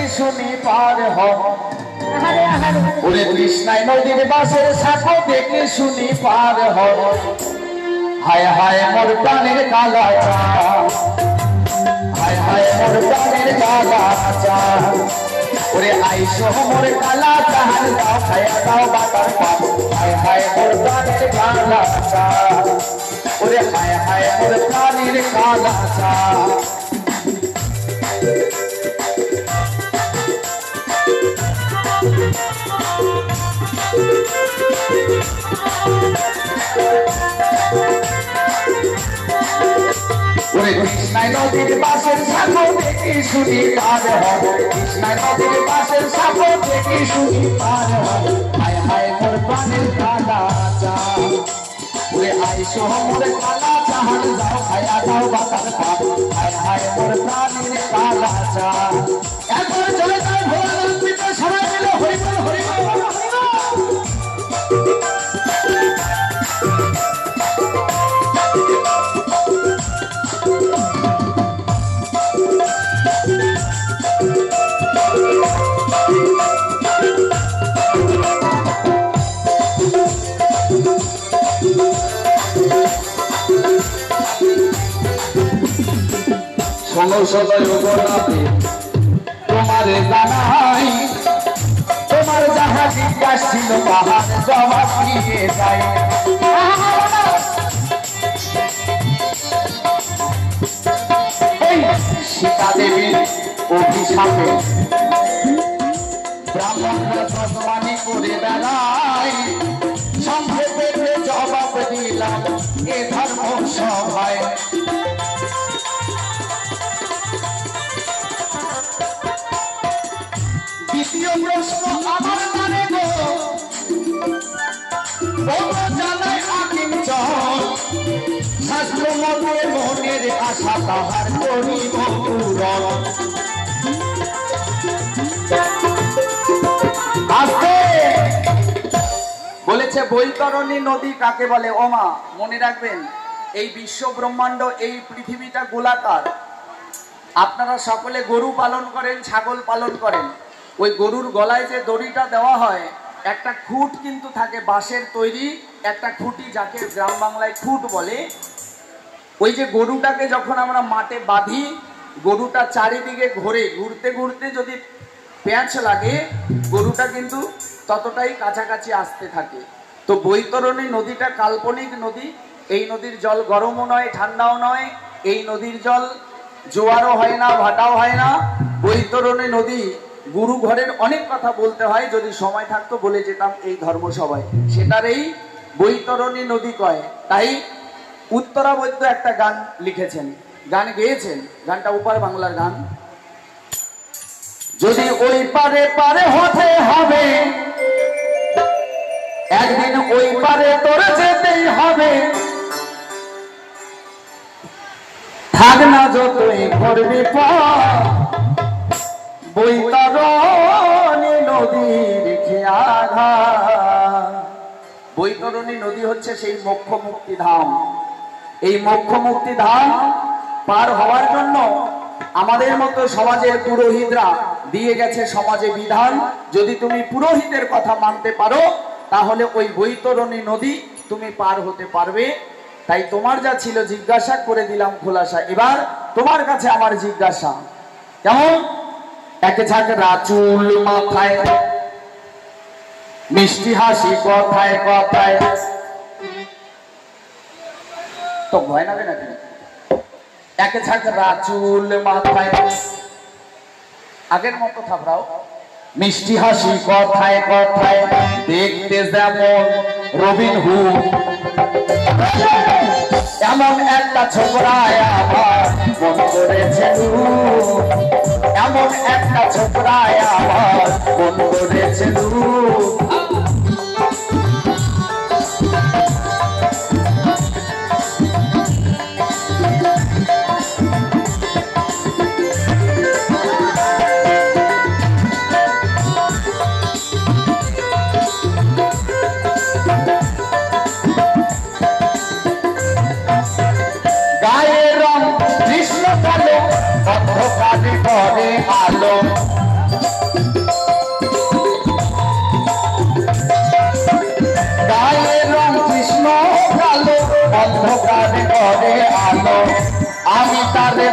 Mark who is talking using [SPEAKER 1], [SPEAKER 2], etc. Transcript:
[SPEAKER 1] শুনি পার হও ওরে কৃষ্ণায় নদীর বাসের সাঁকো দেখে শুনি পার হও হায় হায় মোর প্রাণের কালা হায় হায় মোর প্রাণের কালা ওরে আইসো মোর কালা চাহার দাও খায়া দাও বাটার পাপ হায় হায় মোর প্রাণের কালা ওরে হায় হায় মোর প্রাণের কালা ওরে কৃষ্ণায় নদীর বাসের সাঁকো দেখি শুনি পার হও কৃষ্ণায় নদীর বাসের সাঁকো দেখি শুনি পার হও হায় হায় মোর প্রাণের কালা ওরে আইসো মোর কালা চাহার দাও খায়া দাও বাতার পাপ হায় হায় মোর প্রাণের কালা একবার চলে যায় ভোলানাথ পিতা সবাই মিলে হরিবল হরিবল সদয় গোলাপে তোমার জানাই তোমার যাহা জিজ্ঞাস ছিল তাহার জবাব দিয়ে যাই সীতা দেবীর অভিশাপে ব্রাহ্মণরা সদমানি করে বেড়ায় সংক্ষেপে জবাব দিলাম এ ধর্ম সভায় দ্বিতীয় প্রশ্ন আমার মানে গো জানাই আকিঞ্চন শাস্ত্র মতে মনের আশা তাহার করিব পূরণ বলেছে বৈতরণী নদী কাকে বলে ওমা মনে রাখবেন এই বিশ্ব ব্রহ্মাণ্ড এই পৃথিবীটা গোলাকার আপনারা সকলে গরু পালন করেন ছাগল পালন করেন ওই গরুর গলায় যে দড়িটা দেওয়া হয় একটা খুঁট কিন্তু থাকে বাঁশের তৈরি একটা খুঁটি যাকে গ্রাম বাংলায় খুঁট বলে ওই যে গরুটাকে যখন আমরা মাঠে বাঁধি গরুটা চারিদিকে ঘুরতে ঘুরতে যদি প্যাঁচ লাগে গরুটা কিন্তু ততটাই কাছাকাছি আসতে থাকে তো বৈতরণী নদীটা কাল্পনিক নদী এই নদীর জল গরমও নয় ঠান্ডাও নয় এই নদীর জল জোয়ারও হয় না ভাটাও হয় না বৈতরণী নদী গুরু ঘরের অনেক কথা বলতে হয় যদি সময় থাকতো বলে যেতাম এই ধর্মসভায় সেটার এই বৈতরণী নদী কয় তাই উত্তরা বৈদ্য একটা গান লিখেছেন গান গেয়েছেন গানটা উপার বাংলার গান যদি ওই পারে পারে হতে হবে একদিন ওই পারে তোরে যেতেই হবে থাক না যতই করবি বৈতরণী নদীর খেয়াঘা বৈতরণী নদী হচ্ছে সেই মোক্ষ মুক্তি ধাম এই মোক্ষ মুক্তি ধাম পার হওয়ার জন্য আমাদের মতো সমাজের পুরোহিতরা দিয়ে গেছে সমাজে বিধান যদি তুমি পুরোহিতের কথা মানতে পারো তাহলে ওই বৈতরণী নদী তুমি পার হতে পারবে তাই তোমার যা ছিল জিজ্ঞাসা করে দিলাম খোলাসা এবার তোমার কাছে আমার জিজ্ঞাসা কেমন একে থাকে রাচুল মাথায় মিষ্টি হাসি কথায় কথায় তো ভয় লাগে না একে থাকে রাচুল মাথায় আগের মতো থাপড়াও মিষ্টি হাসি কথায় কথায় দেখতে যেমন রবিন হুড এমন একটা ছোকরায় আমার মন করেছে এমন একটা ছোকরায় আমার মন করেছে গায়ের রং কৃষ্ণ কালো, অন্ধকারে ঘরে আলো, আমি তারে